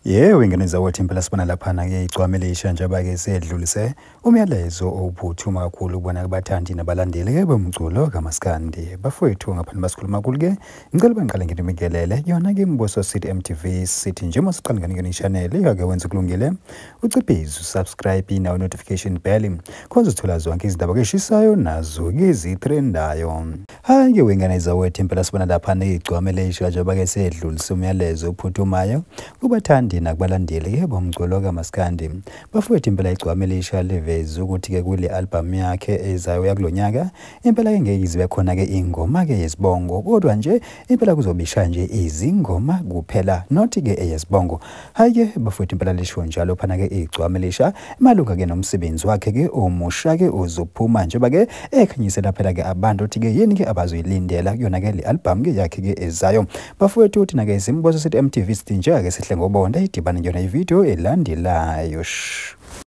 Yebo, ingane zawothi impela sibona laphana ke igcwamelisha njengoba ke sedlulise umyalezo ophuthuma kakhulu ubona kubathandi nabalandeli ke bomculo kaMaskandi. Bafowethu ngaphandle basikhuluma kakhulu ke ngicela bangiqale nginimekelele yona ke Mbuso City MTV sithi nje masiqala ngane channel yake wenza kulungile uciphize subscribe na notification bell khona uzothola zonke izindaba ke shishayo nazo ke zitrendayo. Hayi ke wengane zawothi impela sibona laphana igcwamelisha njengoba ke sedlulise umyalezo ophuthumayo kubathandi nakubalandeli ke bomculo kaMaskandi. Bafowethu impela igcwamelisha leveza ukuthi ke kule album yakhe ezayo yakulonyaka impela ke ngeke izibe khona ke ingoma ke yesibongo kodwa nje impela kuzobisha nje izingoma kuphela not ke eyesibongo. Hayi ke bafowethu impela lisho njalo phana ke igcwamelisha malunga ke nomsebenzi wakhe ke omusha ke uzophuma njengoba ke ekhanyisela phela ke abantu ukuthi ke yini ke abazoyilindela kuyona ke le album ke yakhe ke ezayo. Bafowethu uthi na ke Mbuso City MTV sithi nje ake sihle ngobonda idibane yona ivideo elandelayo.